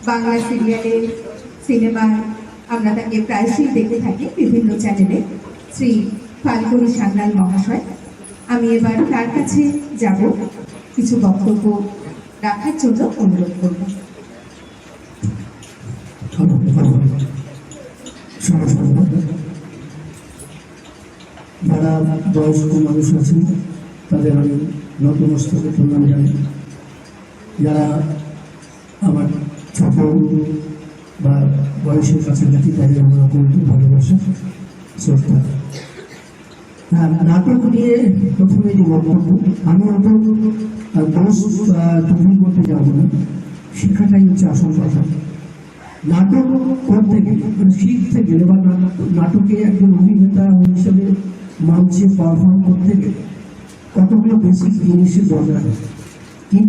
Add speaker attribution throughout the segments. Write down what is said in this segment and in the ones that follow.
Speaker 1: বাংলা সিরিয়ালে, সিনেমায় আমরা তাকে প্রায়শই দেখে থাকি বিভিন্ন চ্যানেলে, শ্রী ফাল্গুনী সান্যাল মহাশয়। আমি এবার তার কাছে যাব, কিছু বক্তব্য রাখার জন্য অনুরোধ করব।
Speaker 2: যারা বয়স্ক মানুষ আছেন তাদের আমি নতমস্তকে প্রণাম জানাই। যারা আমার ছোট বা বয়সের কাছাকাছি তাদের আমার অত্যন্ত ভালোবাসা, শ্রদ্ধা। হ্যাঁ, নাটক নিয়ে প্রথমে যে বক্তব্য, আমি অত দোষ তৈরি করতে যাবো না, শিক্ষাটাই হচ্ছে আসল কথা। নাটক করতে গেলে, শিখতে গেলে বা নাটকে একজন অভিনেতা হিসেবে মঞ্চে পারফর্ম করতে গেলে কতগুলো বেসিক জিনিসের দরকার। কি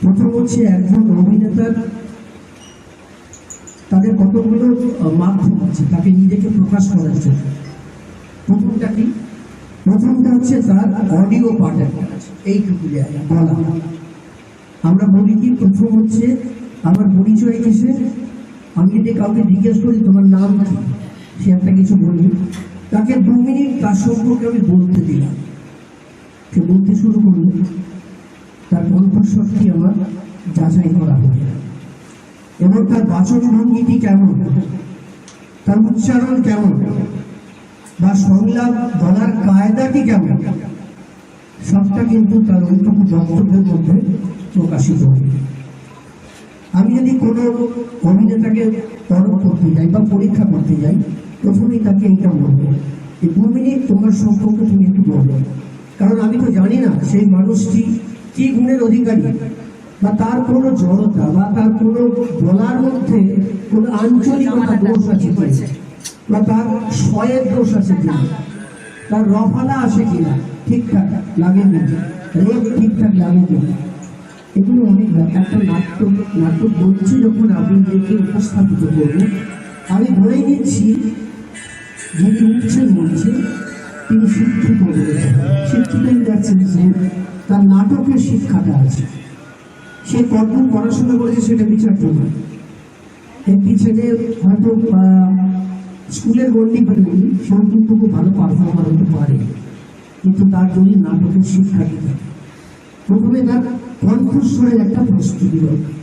Speaker 2: প্রথম হচ্ছে একজন অভিনেতার তাদের কতগুলো মাধ্যম আছে তাকে নিজেকে প্রকাশ করার জন্য। প্রথমটা কি? প্রথমটা হচ্ছে তার অডিও পার্ট একটা আছে, এইটুকু জায়গা বলা। আমরা বলি কি, প্রথম হচ্ছে আমার পরিচয় কিসে। আমি যদি কাউকে জিজ্ঞেস করি তোমার নাম কি, সে একটা কিছু বলবে, তাকে 2 মিনিট তার সম্পর্কে আমি বলতে দিলাম, সে বলতে শুরু করলো, তার কণ্ঠস্বরটি আমার যাচাই করা হবে এবং তার বাচনভঙ্গিটি কেমন, তার উচ্চারণ কেমন, বা সংলাপ বলার কায়দাটি কেমন, সবটা কিন্তু তার ওইটুকু বক্তব্যের মধ্যে প্রকাশিত হবে। আমি যদি কোনো অভিনেতাকে পরখ করতে যাই বা পরীক্ষা করতে যাই, প্রথমেই তাকে এইটা বলবো, এই 2 মিনিট তোমার সম্পর্কে তুমি একটু বলবে। কারণ আমি তো জানি না সেই মানুষটি কি গুণের অধিকারী, বা তার কোনো জড়তা বা তার কোনো বলার মধ্যে কোনো আঞ্চলিকতা দোষ আছে কিনা, বা তার স্বয়ের দোষ আছে কিনা, তার রফালা আসে কিনা, ঠিকঠাক লাগে না, রেপ ঠিকঠাক লাগে কিনা, এগুলো অনেক। একটা নাটক বলছি যখন আপনাদেরকে উপস্থাপিত করবো, আমি ধরে নিচ্ছি যিনি উঠছেন বলছে তিনি শিক্ষিত বলেছেন। শিক্ষিতই যাচ্ছেন যে তার নাটকের শিক্ষাটা আছে, সে কত পড়াশোনা করেছে সেটা বিচার করবে। একটি ছেলে হয়তো স্কুলের গণ্ডি পেরেনি, সেও কিন্তু খুব ভালো পারফর্মার হতে পারে, কিন্তু তার যদি নাটকের শিক্ষা দিতে প্রথমে তার কণ্ঠস্বরের একটা প্রস্তুতি দরকার।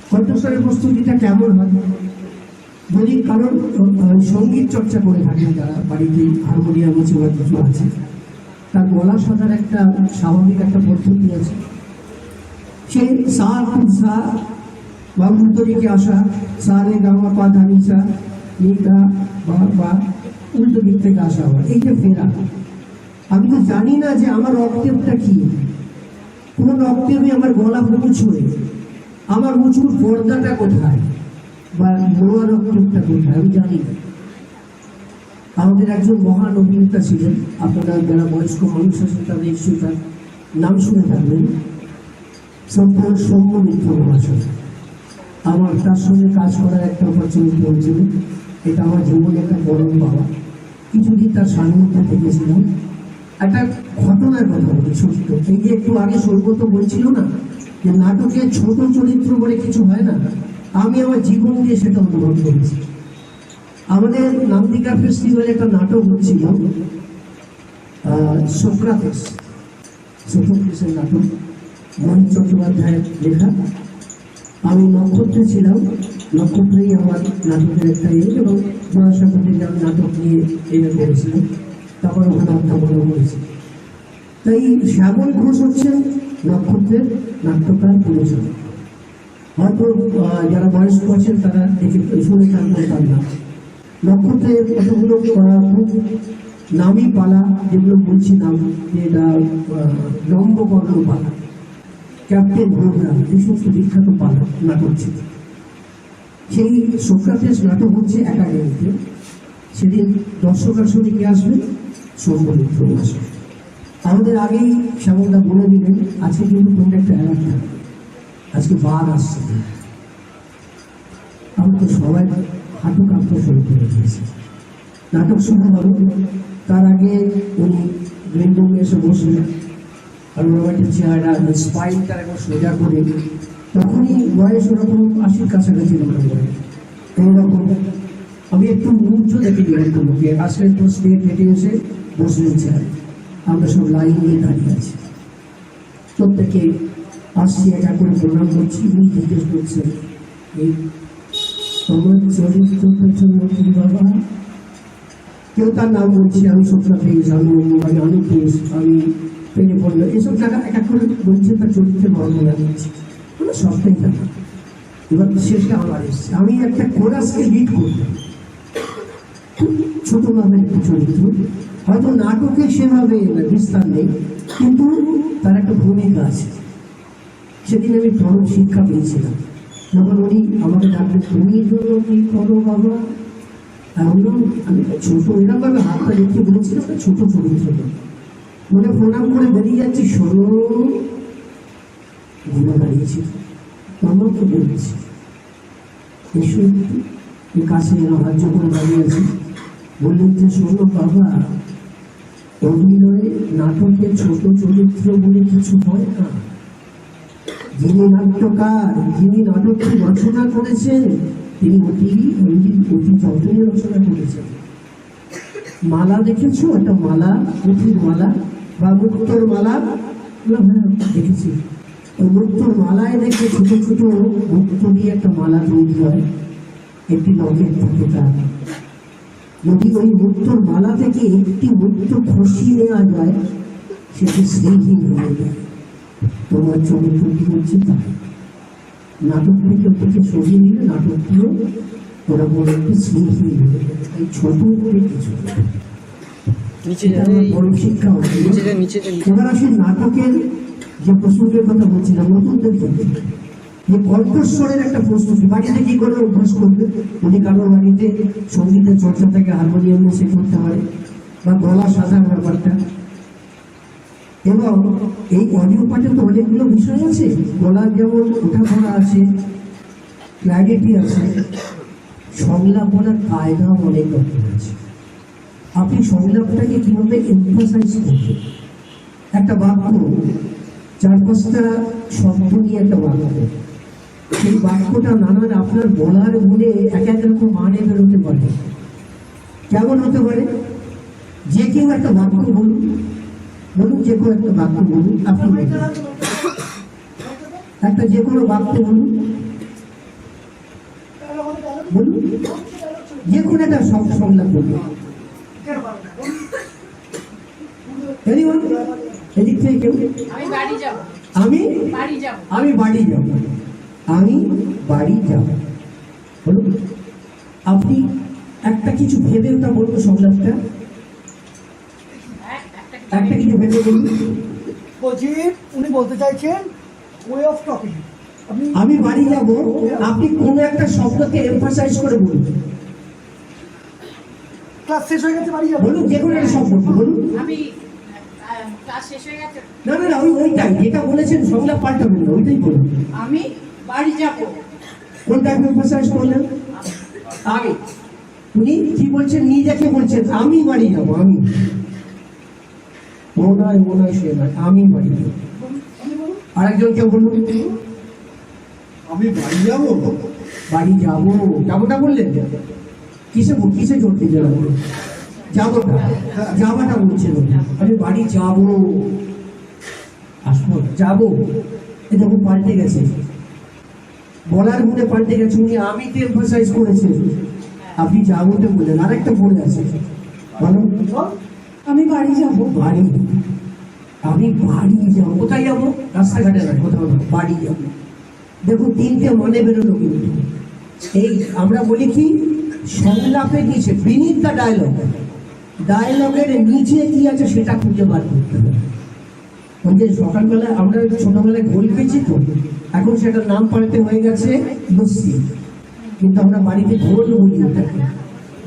Speaker 2: কণ্ঠস্বরের প্রস্তুতিটা কেমন হয়? যদি কারণ সঙ্গীত চর্চা করে থাকেন যারা, বাড়িতে হারমোনিয়াম আছে বা কিছু আছে, তার গলা সাজার একটা স্বাভাবিক একটা পদ্ধতি আছে। সেই সা খুব সা বা উল্টো দিকে আসা, সা রে গামা পা ধা নি সা নি গা বা উল্টো দিক থেকে আসা হয়, এই যে ফেরা। আমি তো জানি না যে আমার অক্টেভটা কি, কোন অক্টেভে আমার গলা পৌঁছবে, আমার উঁচুর পর্দাটা কোথায় বা লোয়ার অক্টেভটা কোথায়, আমি জানি না। আমাদের একজন মহান অভিনেতা ছিলেন, আপনারা যারা বয়স্ক মানুষ আছেন তাদের নিশ্চয়ই তার নাম শুনে থাকবেন, সম্পূর্ণ সৌম্য মিত্র মহাশয়। আমার তার সঙ্গে কাজ করার একটা অপরচুনিটি হয়েছিল, এটা আমার জীবনে একটা পরম বাবা। কিছুদিন তার সান্নিধ্যে থেকেছিলাম। একটা ঘটনার কথা বলি সত্য, এই যে একটু আগে সৌগত বলছিল না যে নাটকে ছোট চরিত্র বলে কিছু হয় না, আমি আমার জীবন দিয়ে সেটা অনুভব করেছি। আমাদের নামদিকা ফেস্টিভ্যালে একটা নাটক হচ্ছিল, সোক্রাতেসের নাটক, মন চট্টোপাধ্যায়ের লেখা। আমি নক্ষত্রে ছিলাম, নক্ষত্রেই আমার নাটকের একটা এবং জয়াসাগরকে আমি নাটক নিয়ে এনে করেছিলাম, তারপর ওখানে অধ্যাপনা করেছি। তাই শ্যামল ঘোষ হচ্ছেন নক্ষত্রের নাট্যকার পরিচালক। হয়তো যারা বয়স্ক আছেন তারা দেখে শুনে থাকবেন তার নাম। নক্ষত্রের কতগুলো খুব নামী পালা, যেগুলো বলছি নাম, যেটা লম্বকর্ণ পালা, ক্যাপ্টেন প্রোগ্রাম, এই সমস্ত বিখ্যাত পালা নাটক ছিল। সেই সোক্রাতেস নাটক হচ্ছে একাডেমিতে। সেদিন দর্শক আসলে কে আসবে? সৌম্যমিত্র আসবে। আমাদের আগেই শ্যামলদা বলে দিলেন, আজকে কিন্তু তোমরা একটা অ্যালার্ট থাকবে, আজকে বার আসছে। আমি তো সবাই হাঁটু কাঁপতে শুরু করে দিয়েছি। নাটক শুরু হলো, তার আগে উনি গ্রিন রুমে এসে বসলেন, আর ওর একটা চেহারা স্পাইনটা একবার সোজা করে তখনই বয়স ওরকম 80 কাছাকাছি মনে হয়। এইরকম আমি একটু উঁচু দেখে নিলাম তোমাকে, আসলে তো স্টেট হেঁটে এসে বসে চেয়ার, আমরা সব লাইন দিয়ে দাঁড়িয়ে আছি, প্রত্যেকে আসছি, একা করে প্রোগ্রাম করছি। উনি জিজ্ঞেস করছেন, এই তোমার চরিত্র পেছন কি বাবা? কেউ তার নাম বলছি, আমি সত্যি আমি আমি ঘোষ, আমি পেনে পড়লো, এসব জায়গা এক এক করে বলছে, তার চরিত্রের বর্ণনা দিচ্ছি, মানে সবটাই জানা। এবার শেষে আমার এসছে, আমি একটা কোরাসকে লিড করতাম, ছোট ভাবের একটা চরিত্র, হয়তো নাটকে সেভাবে বিস্তার নেই, কিন্তু তার একটা ভূমিকা আছে। সেদিন আমি পরম শিক্ষা পেয়েছিলাম, যখন উনি আমাকে ডাকলেন, তুমি জন্য কি করো বাবা? আমি ছোট এরকম ভাবে হাতটা লিখতে বলেছিলাম, ছোট চরিত্র মনে প্রণাম করে বেরিয়ে যাচ্ছি, সরো ঘুরে দাঁড়িয়েছি, আমাকে বলেছি এসো একটু কাছে সাহায্য করে দাঁড়িয়ে আছি। বললেন যে, শোনো বাবা, অভিনয়ে নাটকে ছোট চরিত্র বলে কিছু হয় না। যিনি নাট্যকার, যিনি নাটকটি রচনা করেছেন, তিনি অতি যত্নে রচনা করেছেন। মালা দেখেছো? একটা মালা, পুঁথির মালা বা মুক্তোর মালা, হ্যাঁ দেখেছি। ওই মুক্তোর মালায় দেখে ছোট ছোট মুক্ত দিয়ে একটা মালা তৈরি হয়, একটি নখের থেকে। তার যদি ওই মুক্তোর মালা থেকে একটি মুক্ত খসি নেওয়া যায়, সেটি শ্রীহীন হয়ে যায়। তোমার চরিত্রটি হচ্ছে তাই। নাটক থেকে সরিয়ে নিলে নাটকটিও ওরা বলে একটি শ্রীহীন হয়ে যায়। এই ছোট করে কিছু বড় শিক্ষা হচ্ছে। এবার আসি নাটকের যে প্রস্তুতির কথা বলছিলাম, নতুনদের ক্ষেত্রে যে কণ্ঠস্বরের একটা প্রস্তুতি, বাড়িতে কি করে অভ্যাস করবে? যদি কারোর বাড়িতে সঙ্গীতের চর্চা থেকে হারমোনিয়াম সে করতে পারে, বা গলা সাজার ব্যাপারটা। এবং এই অডিও পাঠে তো অনেকগুলো বিষয় আছে, গলার যেমন ওঠাপড়া আছে, ক্ল্যারিটি আছে, সংলাপ বলার কায়দাও অনেক রকম আছে। আপনি সংলাপটাকে কিভাবে এমফাসাইজ করবেন? একটা বাক্য 4-5টা শব্দ নিয়ে একটা বাক্য, সেই বাক্যটা নানান আপনার বলার গুণে এক এক রকম মানে বেরোতে পারে। কেমন হতে পারে? যে কেউ একটা বাক্য বলুন, যে কোনো একটা বাক্য বলুন, আপনি একটা যে কোনো বাক্য বলুন, যে কোনো একটা সংলাপ বলুন। এদিক থেকে কেউ? আমি বাড়ি যাব, বলুন। আপনি একটা কিছু ভেবে ওটা বলবো, সংলাপটা একটা কিছু ভেবে বলুন।
Speaker 3: বলছি উনি বলতে চাইছেন ওয়ে অফ টকিং।
Speaker 2: আমি বাড়ি যাব, আপনি কোন একটা শব্দকে এমফাসাইজ করে বলুন।
Speaker 3: ক্লাস শেষ হয়ে গেছে, বাড়ি যাব
Speaker 2: বলুন, যে কোনো একটা শব্দ বলুন।
Speaker 4: আমি ক্লাস শেষ হয়ে গেছে।
Speaker 2: না, ওইটাই যেটা বলেছেন, সংলাপ পাল্টাবেন না, ওইটাই বলুন।
Speaker 4: আমি বাড়ি যাব।
Speaker 2: কোনটা এমফাসাইজ করলেন? আমি। উনি কি বলছেন? নিজেকে বলছেন, আমি বাড়ি যাব। আমি মনে হয় সে নয়, আমি বাড়ি যাব। আরেকজন কেউ বলুন,
Speaker 3: আমি বাড়ি যাব।
Speaker 2: যাবোটা বললেন, কিসে চলতে যাবো? যাবাটা বলছেন, আমি বাড়ি যাবো, আসবো, যাবো। এ দেখুন পাল্টে গেছে, বলার গুণে পাল্টে গেছে। উনি আমিতে এমফাসাইজ করেছেন, আপনি যাবোতে বললেন। আরেকটা পড়ে আছে, বলো,
Speaker 1: আমি বাড়ি যাব।
Speaker 2: আমি বাড়ি যাবো। কোথায় যাবো? রাস্তাঘাটে নয়, কোথাও না, বাড়ি যাবো। দেখুন 3টে মানে বেরোলো। কিন্তু এই আমরা বলি কি, সংলাপের নিচে, বিনিথ দ্য ডায়লগের নিচে কি আছে সেটা খুঁজে বার করতে হবে। ওই যে সকালবেলায় আমরা ছোটবেলায় গোল পেয়েছি, তো এখন সেটার নাম পাল্টে হয়ে গেছে লস্যি, কিন্তু আমরা বাড়িতে ঘোল বলি।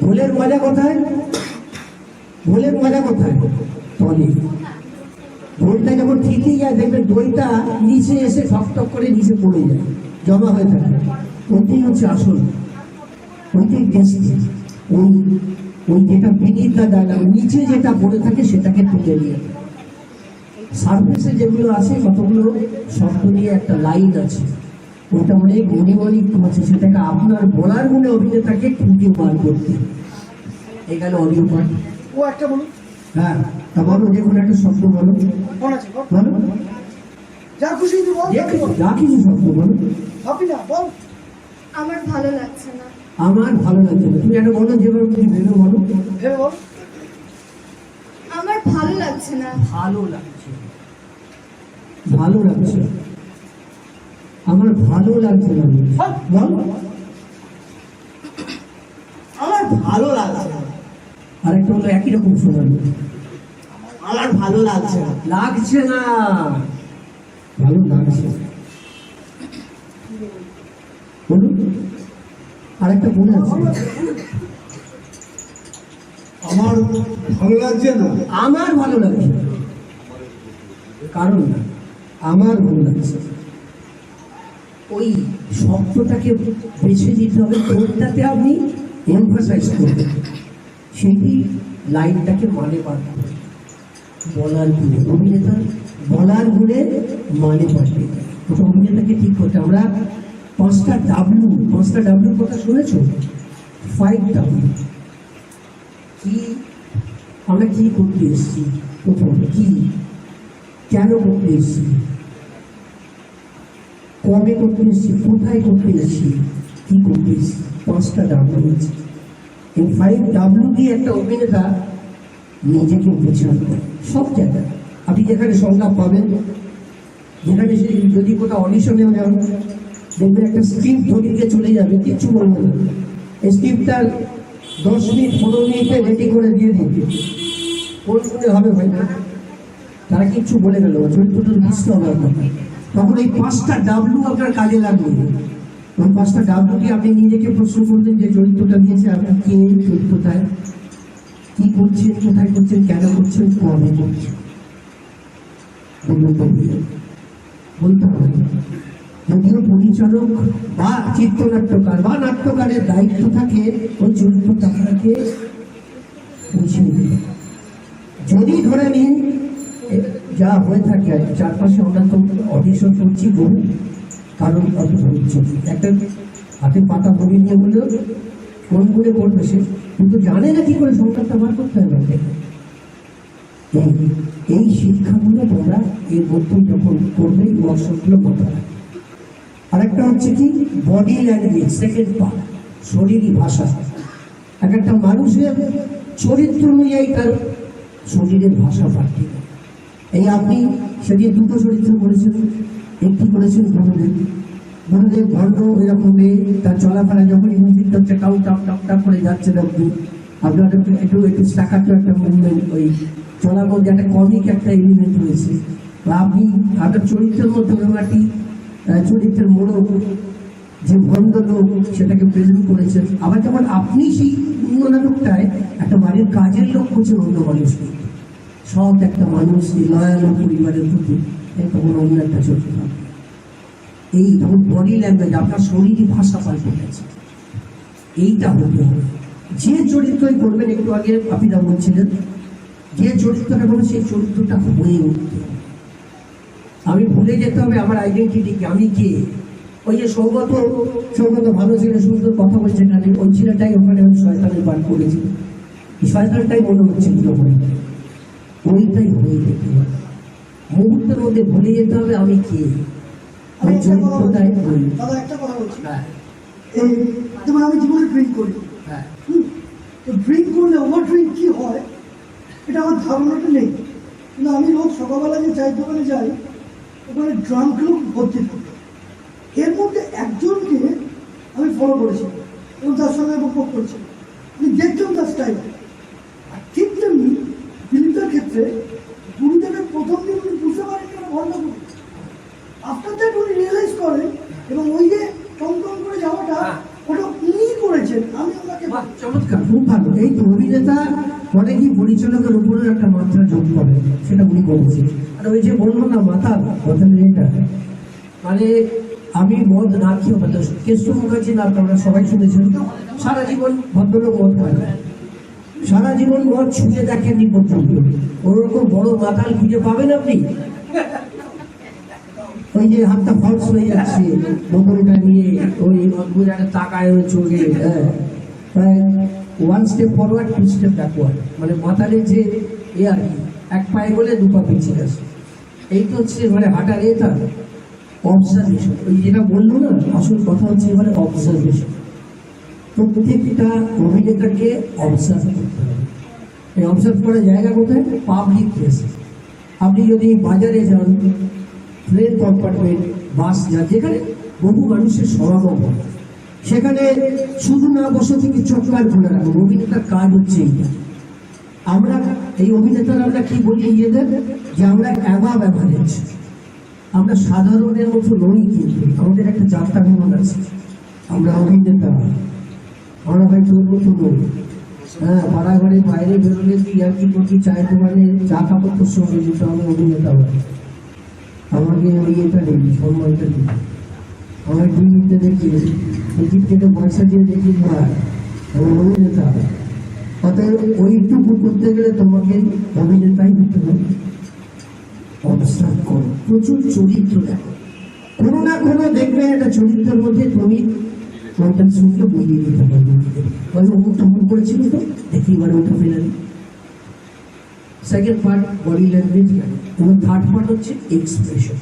Speaker 2: ঘোলের মজা কোথায়? তলে। ঘোলটা যখন ঠিকই যায়, দেখবেন দইটা নিচে এসে ঠক করে নিচে পড়ে যায়, জমা হয়ে থাকে। ওইটাই হচ্ছে আসল, ওইটাই টেস্ট। ওই যেটা বিনিথ দ্য ডায়লগ, নিচে যেটা পড়ে থাকে সেটাকে তুলে নিয়ে, সারফেসে যেগুলো আছে কতগুলো শব্দ নিয়ে একটা লাইন আছে, ওটা অনেক মনিমনিক করছে, সেটাকে আপনার বলার গুণে অভিনেতাকে খুঁজে বার করতে। এই গেল অডিও পার্ট।
Speaker 3: ও একটা বলুন।
Speaker 2: হ্যাঁ, তা বলো, যে কোনো একটা শব্দ বলো।
Speaker 3: মনে আছে বল।
Speaker 2: বলো,
Speaker 3: যা খুশি তুই বল।
Speaker 2: যা কিছু শব্দ বলো।
Speaker 3: ভাবি না বল।
Speaker 5: আমার ভালো লাগছে না।
Speaker 2: আমার ভালো লাগছে না, তুমি একটা বলো, যেভাবে তুমি ভেবে বলো।
Speaker 3: ভেবে বল।
Speaker 5: আমার ভালো লাগছে না।
Speaker 2: ভালো লাগছে, ভালো লাগছে, আমার ভালো লাগছে না। বল,
Speaker 6: আমার ভালো লাগছে না।
Speaker 2: আরেকটা হলো একই রকম শোনালো।
Speaker 6: আমার ভালো লাগছে না।
Speaker 2: লাগছে না, ভালো লাগছে। বলুন, আরেকটা মনে আছে।
Speaker 7: আমার ভালো লাগছে না।
Speaker 2: আমার ভালো লাগছে না, কারণ না, আমার ভালো লাগছে। ওই শব্দটাকে বেছে দিতে হবে, কোনটাতে আপনি এমফাসাইজ করবেন, সেটি লাইনটাকে মানে পাল্টে দেবে। বলার গুণে অভিনেতা, বলার গুণে মানে পাল্টে দেয়। ওটা অভিনেতাকে ঠিক করতে। আমরা পাঁচটা ডাব্লিউ কথা শুনেছো? 5W কি, আমরা কি করতে এসেছি, প্রথম কি, কেন করতে এসেছি, কবে করতে এসেছি, কোথায় করতে এসেছি, কি করতে এসেছি। পাঁচটা ডাব্লিউ আছে। এই 5W দিয়ে একটা অভিনেতা নিজেকে বোঝান করে সব জায়গায়। আপনি যেখানে সংলাপ পাবেন, যেখানে সে যদি কোথাও অডিশনেও যান, দেখবেন একটা স্ক্রিপ্ট ধরিয়ে চলে যাবে, কিচ্ছু বলবে না। এই স্ক্রিপ্টটা 10 মিনিট 15 মিনিটে রেডি করে দিয়ে দিবে। কোন শুনে হবে ভাই না, তারা কিচ্ছু বলে গেল, চরিত্রটা বুঝতে হবে আপনার। তখন এই 5টা ডাব্লিউ আপনার কাজে লাগবে। ওই 5টা ডাব্লিউ দিয়ে আপনি নিজেকে প্রশ্ন করবেন যে চরিত্রটা দিয়েছে আপনার কে, চরিত্রটায় কি করছেন, কোথায় করছেন, কেন করছেন, কবে করছেন, বলতে হবে। যদিও পরিচালক বা চিত্রনাট্যকার বা নাট্যকারের দায়িত্ব থাকে ওই চরিত্রটাকে বুঝে দিতে। যদি ধরে নিন যা হয়ে থাকে আর চারপাশে, আমরা তো অডিশন করছি বহু, কারণ হচ্ছে একটা হাতে পাতা বই নিয়ে বললেও কোন বলে করবে সে, কিন্তু জানে না কি করে সংখ্যাটা বার করতে হবে। এই শিক্ষাগুলো তোমরা এর মধ্যে যখন করবে, ওয়ার্কশপগুলো করতে হবে। আরেকটা হচ্ছে কি, বডি ল্যাঙ্গুয়েজ, সেকেন্ড পার্ট, শরীরী ভাষা। এক একটা মানুষের চরিত্র অনুযায়ী তার শরীরের ভাষা পাল্টে। এই আপনি সেদিন দুটো চরিত্র করেছেন, একটি করেছেন গুরুদেব ভণ্ড, এরকম মেয়ে, তার চলাফেরা যখন মিউজিক হচ্ছে টাউ টাপ টাপ টাপ করে যাচ্ছে, আপনার একটু একটু স্টাকাটো একটা মুভমেন্ট, ওই চলার মধ্যে একটা কমিক একটা এলিমেন্ট রয়েছে। বা আপনি আপনার চরিত্রের মধ্যে একটি চরিত্রের মোড়ক, যে ভণ্ড লোক সেটাকে প্রেজেন্ট করেছেন। আবার যেমন আপনি সেই অন্য নাটকটায় একটা বাড়ির কাজের লোক করছেন অন্য মানুষকে, সব একটা মানুষ লয়াল পরিবারের প্রতি, তখন অন্য একটা চরিত্র। এই তখন বডি ল্যাঙ্গুয়েজ, আপনার শরীরী ভাষা পাল্টে গেছে। এইটা হতে হবে। যে চরিত্রই করবেন, একটু আগে আপনারা বলছিলেন, যে চরিত্রটা করবেন সেই চরিত্রটা হয়ে উঠতে হবে। আমি ভুলে যেতে হবে আমার আইডেন্টিটিকে, আমি কে। ওই যে সৌগত ভালো ছেলে, সুন্দর কথা বলছে, না ওই ছেলেটাই ওখানে আমি শয়তানের বার করেছি, শয়তানটাই মনে হচ্ছিল তখন, ওইটাই হয়ে যেতে হবে। মুহূর্তের মধ্যে ভুলে যেতে হবে আমি কে, ওই চরিত্রটাই হয়ে।
Speaker 3: দাদা একটা কথা বলছি,
Speaker 2: হ্যাঁ
Speaker 3: যেমন আমি জীবনে ড্রিঙ্ক করি,
Speaker 2: হ্যাঁ,
Speaker 3: তো ড্রিঙ্ক করলে ওভার ড্রিঙ্ক কি হয় এটা আমার ধারণাটা নেই। কিন্তু আমি রোজ সকালবেলা যে চায়ের দোকানে যাই, ওখানে ড্রাঙ্ক লোক ভর্তি থাকে। এর মধ্যে একজনকে আমি ফলো করেছি এবং তার সঙ্গে বকবক করেছি, আমি দেখতাম তার স্টাইল। আর ঠিক তেমনি দিলীপের ক্ষেত্রে গুরুদেবের প্রথম দিন উনি বুঝতে পারেন কেন ভণ্ড করি, আফটার দ্যাট উনি রিয়েলাইজ করেন, এবং ওই যে টম টম করে যাওয়াটা ওটা উনি করেছেন, আমি ওনাকে।
Speaker 2: চমৎকার, খুব ভালো। এই তো অভিনেতা মানে কি পরিচালকের উপরে একটা মাত্রা যোগ করে, সেটা উনি করেছেন। আর ওই যে বললো না মাতাল, এটা মানে আমি মদ না খেয়েও হয়তো কেষ্ট মুখার্জি নাম আমরা সবাই শুনেছেন, সারা জীবন ভদ্রলোক মদ খায়, সারা জীবন মদ ছুঁয়ে দেখেননি পর্যন্ত। ওরকম বড় মাতাল খুঁজে পাবেন আপনি? ওই যে হাতটা ফলস হয়ে যাচ্ছে বোতলটা নিয়ে ওই অদ্ভুত একটা তাকায় ওই চোখে, হ্যাঁ, one step forward to step backward, মানে মাথালের যে এ আর কি, এক পায়ে বলে দু পা পিছিয়ে আসে, এই তো হচ্ছে মানে হাঁটার এটা অবজারভেশন। ওই যেটা বললো না, আসল কথা হচ্ছে এবারে অবজারভেশন। প্রত্যেকটা অভিনেতাকে অবজার্ভ করতে হবে। এই অবজার্ভ করার জায়গা কোথায়? পাবলিক প্লেসে। আপনি যদি বাজারে যান, ট্রেন কম্পার্টমেন্ট, বাস যান, যেখানে বহু মানুষের সমাগম হয়, সেখানে শুধু না বসে থেকে চটকার খুলে রাখুন। অভিনেতার কাজ হচ্ছে এইটা। আমরা এই অভিনেতারা আমরা কি বলি নিজেদের, যে আমরা অ্যাভাব অ্যাভারেজ, আমরা সাধারণের মতো নই, কিন্তু আমাদের একটা যাত্রা ভ্রমণ আছে। আমরা অভিনেতা, আমরা ভাই তোর মতো নই। হ্যাঁ, পাড়া ঘরে বাইরে বেরোলে তুই আর কি করছি, চায়ের দোকানে চা খাবো তোর সঙ্গে, যেটা আমি অভিনেতা হয়। আমাকে ওই এটা নেই, সম্মানটা নেই। আমার টিভিতে দেখি, টিকিট কেটে পয়সা দিয়ে দেখি, ভাই আমি অভিনেতা। অতএব ওইটুকু করতে গেলে তোমাকে অভিনেতাই হতে হবে। অবস্থান করো, প্রচুর চরিত্র দেখো, কোনো না কোনো দেখবে একটা চরিত্রের মধ্যে তুমি ওইটার সঙ্গে বইয়ে দিতে পারবে। ওই অমুক তমুক করেছিল তো দেখি এবার ওইটা ফেলে দিই। সেকেন্ড পার্ট বডি ল্যাঙ্গুয়েজ গেল, এবং থার্ড পার্ট হচ্ছে এক্সপ্রেশন।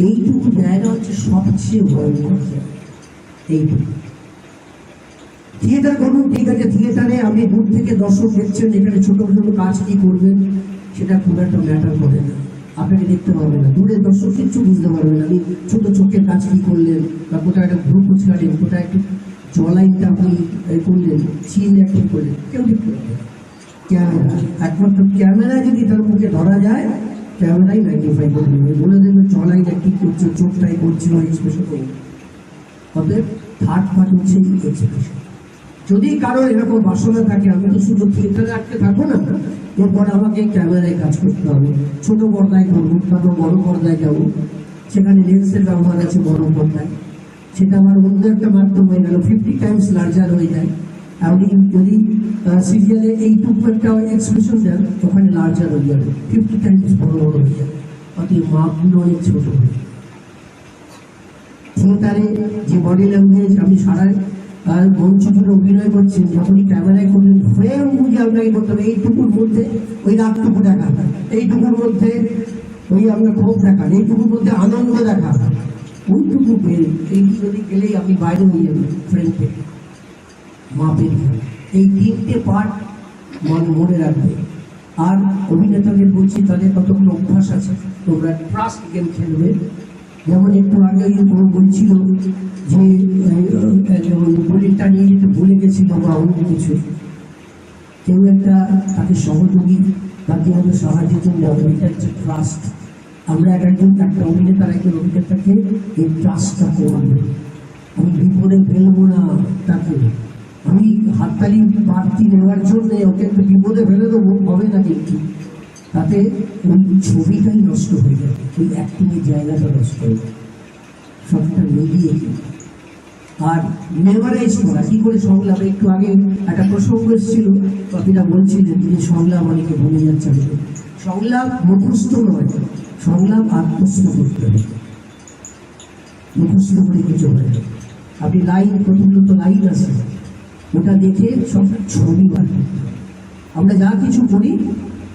Speaker 2: এইটুকু জায়গা হচ্ছে সবচেয়ে ভয়ঙ্কর জায়গা। এইটুকু থিয়েটার করুন, ঠিক আছে, থিয়েটারে আপনি দূর থেকে দর্শক দেখছেন, এখানে ছোট ছোট কাজ কি করবেন সেটা খুব একটা ম্যাটার করে না, আপনাকে দেখতে পারবে না, দূরের দর্শক কিচ্ছু বুঝতে পারবে না। আপনি ছোট চোখের কাজ কি করলেন, বা কোথায় একটা গ্রুপ কাটেন, কোথায় একটু জলাইনটা আপনি করলেন, চিল অ্যাক্টিং করলেন, কেউ দেখতে পারবে না। ক্যামেরা, একমাত্র ক্যামেরা যদি তার মুখে ধরা যায়, ক্যামেরাই ম্যাগনিফাই করে দেবে, বলে দেবে জলাইন অ্যাক্টিং করছে, চোখটাই করছে, বা এক্সপ্রেশন করবে। অতএব থার্ড পার্ট হচ্ছে এক্সপ্রেশন। যদি কারোর এরকম বাসনা থাকে, আমি তো শুধু থিয়েটারে আটকে থাকবো না, এরপর আমাকে ক্যামেরায় কাজ করতে হবে। ছোট পর্দায় করবো, তারপর বড় পর্দায় যাবো, সেখানে লেন্সের ব্যবহার আছে বড় পর্দায়, সেটা আমার অন্য একটা মাধ্যম হয়ে গেল, 50 টাইমস লার্জার হয়ে যায়। আপনি যদি সিরিয়ালে এইটুকু একটা এক্সপ্রেশন দেন, ওখানে লার্জার হয়ে যাবে, 50 টাইমস বড় বড় হয়ে যাবে, অতএব মাপগুলো অনেক ছোট হয়ে যাবে। থিয়েটারে যে বডি ল্যাঙ্গুয়েজ আপনি সারা মঞ্চ জুড়ে অভিনয় করছেন, যখনই ক্যামেরায় করবেন, ফ্রেম বুঝে আপনাকে করতে হবে। এইটুকুর মধ্যে ওই রাগটুকু দেখা, এইটুকুর মধ্যে ওই আপনার ক্ষোভ দেখা, এইটুকুর মধ্যে আনন্দ দেখা, ওইটুকু পেয়ে এই যদি গেলেই আপনি বাইরে হয়ে যাবেন ফ্রেম থেকে। মাপের এই তিনটে পার্ট মনে রাখবে। আর অভিনেতাদের বলছি, তাদের কতগুলো অভ্যাস আছে, তোমরা ট্রাস্ট গেম খেলবে। যেমন একটু আগে বলছিল যে বলিটা নিয়ে যেতে ভুলে গেছিল বা অন্য কিছু, কেউ একটা তাকে সহযোগী বা কেউ একটা সাহায্যের জন্য, এটা হচ্ছে ট্রাস্ট। আমরা একজন একটা অভিনেতার একজন অভিনেতাকে এই ট্রাস্টটা করবে। আমি বিপদে ফেলবো না তাকে, আমি হাততালি বাড়তি নেওয়ার জন্য ওকে একটু বিপদে ফেলে দেবো, হবে না, কিন্তু তাতে ওই ছবিটাই নষ্ট হয়ে যাবে, ওই অ্যাক্টিংয়ের জায়গাটা নষ্ট হয়ে যাবে, সবটা মিলিয়ে। আর মেমোরাইজ করা, কি করে সংলাপ, একটু আগে একটা প্রসঙ্গ এসেছিল, কবিরা বলছিলেন যে সংলাপ অনেকে ভুলে যাচ্ছে। সংলাপ মুখস্থ নয়, সংলাপ আত্মস্থ করতে হবে, মুখস্থ করে কিছু হয়। আপনি লাইন, প্রথমত লাইন আছে, ওটা দেখে সব ছবি বার করতে হবে। আমরা যা কিছু করি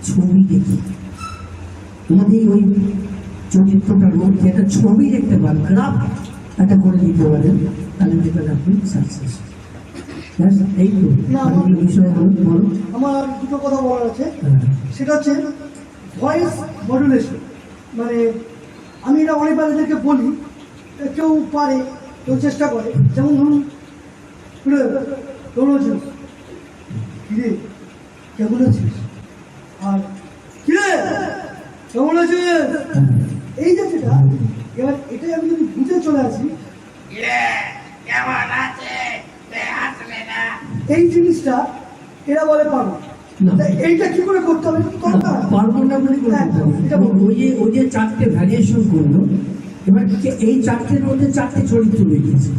Speaker 2: ছবি দেখি, যদি ওই চরিত্রটার মধ্যে একটা ছবি দেখতে পান, গ্রাফ একটা করে দিতে পারেন, তাহলে দেখবেন আপনি সাকসেস। এই তো বিষয় বলো।
Speaker 3: আমার দুটো কথা বলার আছে, সেটা হচ্ছে ভয়েস মডুলেশন। মানে আমি এটা অনেক বাচ্চাদেরকে বলি, কেউ পারে, কেউ চেষ্টা করে। যেমন ধরুন, কেমন আছিস, কিরে কেমন আছিস, আর কিরে কেমন আছিস, এই যে যেটা, এবার এটাই আমি যদি বুঝে চলে আসি, এই জিনিসটা এরা বলে পারবো, এইটা কি করে করতে হবে,
Speaker 2: পারবো না বলে ওই যে চারটে ভ্যারিয়েশন করলো। এবার এই চারটের মধ্যে চারটে চরিত্র বেরিয়েছে,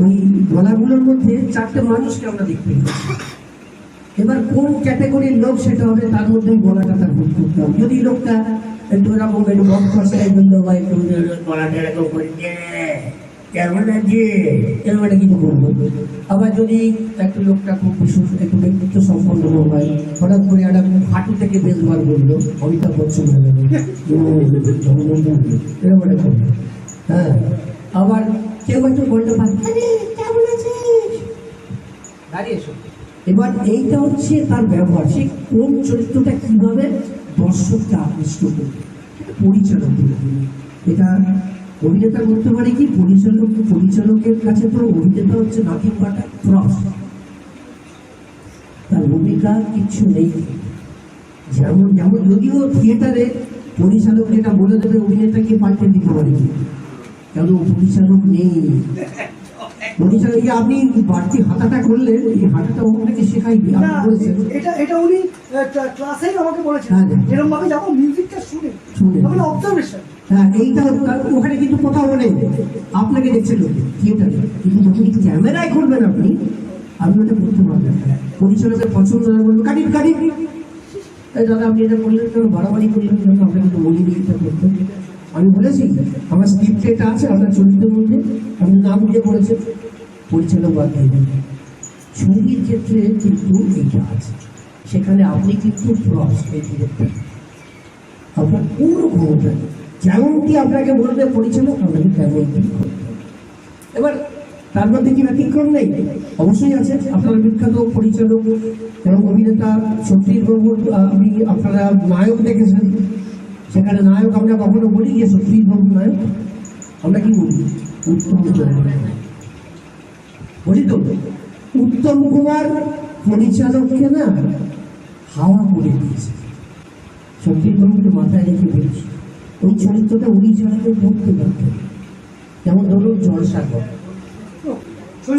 Speaker 2: ওই গলাগুলোর মধ্যে চারটে মানুষকে আমরা দেখতে পাচ্ছি। এবার কোন ক্যাটাগরির লোক সেটা হবে তার মধ্যেই গলাটা তার ভুল করতে হবে। যদি লোকটা একটু এরকম একটু বক খসায় বললো বা একটু গলাটা এরকম করে কেমন আছে এরকম একটা কিছু করবো। আবার যদি একটু লোকটা খুব বিশেষ একটু ব্যক্তিত্ব সম্পন্ন হয়, হঠাৎ করে একটা হাঁটু থেকে বেশবার বললো অমিতাভ বচ্চন হয়ে গেল এরকম একটা করবো। হ্যাঁ, আবার কেউ একটু বলতে পারে কেমন আছিস, দাঁড়িয়ে এসো। এবার এইটা হচ্ছে তার ব্যবহার, সে কোন চরিত্রটা কিভাবে দর্শককে আকৃষ্ট করবে, পরিচালক। এটা অভিনেতা বলতে পারে কি, পরিচালকের কাছে তো অভিনেতা হচ্ছে নাথিং বাট আ প্রপ, তার ভূমিকা কিছু নেই। যেমন যেমন যদিও থিয়েটারে পরিচালক যেটা বলে দেবে অভিনেতাকে পাল্টে দিতে পারে, কেন পরিচালক নেই। পরিচালক আপনি বাড়তি হাঁটাটা করলে এই হাঁটাটা ওনাকে শেখাইবে, আপনি
Speaker 3: না,
Speaker 2: বলেছেন।
Speaker 3: এটা উনি ক্লাসেই আমাকে বলেছেন,
Speaker 2: হ্যাঁ।
Speaker 3: এরকম ভাবে যাবো মিউজিকটা শুনে
Speaker 2: শুনে।
Speaker 3: মানে অবজারভেশন।
Speaker 2: হ্যাঁ, এইটা ওখানে কিন্তু কোথাও নেই, আপনাকে দেখছে লোক থিয়েটারে, কিন্তু যখন ক্যামেরায় করবেন আপনি ওটা করতে পারবেন। পরিচালকের পছন্দ না বলবো কাটি কাটি, দাদা আপনি এটা করলেন কেন, বাড়াবাড়ি করলেন কেন, আপনাকে তো বলি এটা করতে। আমি বলেছি আমার স্ক্রিপ্টে এটা আছে, আপনার চরিত্রের মধ্যে আপনি নাম দিয়ে করেছেন, পরিচালক বাদ দিয়ে দেবেন। সঙ্গীর ক্ষেত্রে কিন্তু এইটা আছে, সেখানে আপনি কিন্তু প্রস এই ডিরেক্টর, আপনার কোনো ক্ষমতা নেই। যেমনটি আপনাকে বলবে পরিচালক আপনাকে তেমনটি করতে হবে। এবার তার মধ্যে কি ব্যতিক্রম নেই? অবশ্যই আছে। আপনারা বিখ্যাত পরিচালক এবং অভিনেতা সত্যজিৎ বাবুর আপনারা নায়ক দেখেছেন, সেখানে নায়ক আমরা কখনো বলি যে সত্যজিৎ বাবু নায়ক, আমরা কি বলি উত্তম কুমার বলি তো। উত্তম কুমার পরিচালককে না হাওয়া করে দিয়েছে, সত্যজিৎ বাবুকে মাথায় রেখে বলছি ওই চরিত্রটা উনি ছাড়াকে করতে পারতেন। যেমন ধরুন জলসাগর,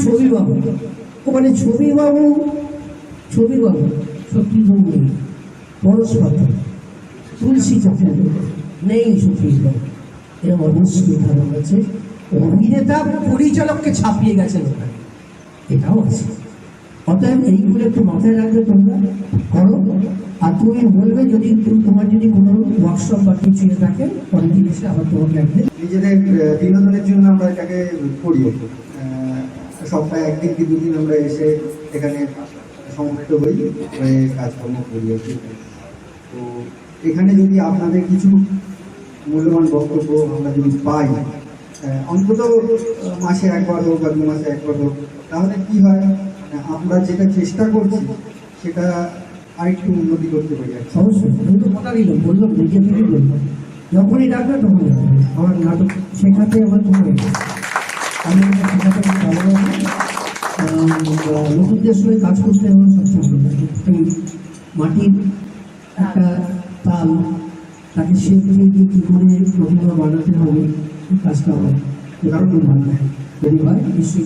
Speaker 2: ছবিবাবু, ওখানে ছবিবাবু সত্যজিৎবাবু নেই, পরশপাত তুলসী চাপেন নেই সত্যজিৎবাবু, এরকম অবশ্যই ধারণ আছে। অভিনেতা পরিচালককে ছাপিয়ে গেছেন ওখানে, এটাও আছে। অতএব এইগুলো একটু মাথায় রাখবে, তোমরা করো। আর তুমি বলবে যদি তোমার যদি কোনো ওয়ার্কশপ বা কিছু থাকে পরের দিন এসে আবার তোমাকে একদিন
Speaker 7: নিজেদের বিনোদনের জন্য আমরা এটাকে করি। সপ্তাহে একদিন কি দুদিন আমরা এসে এখানে সমবেত হই, হয়ে কাজকর্ম করি। তো এখানে যদি আপনাদের কিছু মূল্যবান বক্তব্য আমরা যদি পাই, অন্তত মাসে একবার হোক বা 2 মাসে একবার হোক, তাহলে কি হয়, আমরা যেটা চেষ্টা করছি সেটা আরেকটু উন্নতি করতে পারি।
Speaker 2: অবশ্যই আমি তো কথা দিলাম, বললাম নিজে থেকে বললাম, যখনই ডাকবে তখনই ডাকবে। আমার নাটক শেখাতে আমার কোনো আমি শেখাতে খুব ভালোবাসি, নতুনদের সঙ্গে কাজ করতে আমার সবচেয়ে ভালো লাগে। এই মাটির একটা তাল, তাকে শেপ দিয়ে দিয়ে কী করে প্রতিমা বানাতে হবে, এই কাজটা আমার খুব ভালো লাগে। যদি হয় নিশ্চয়ই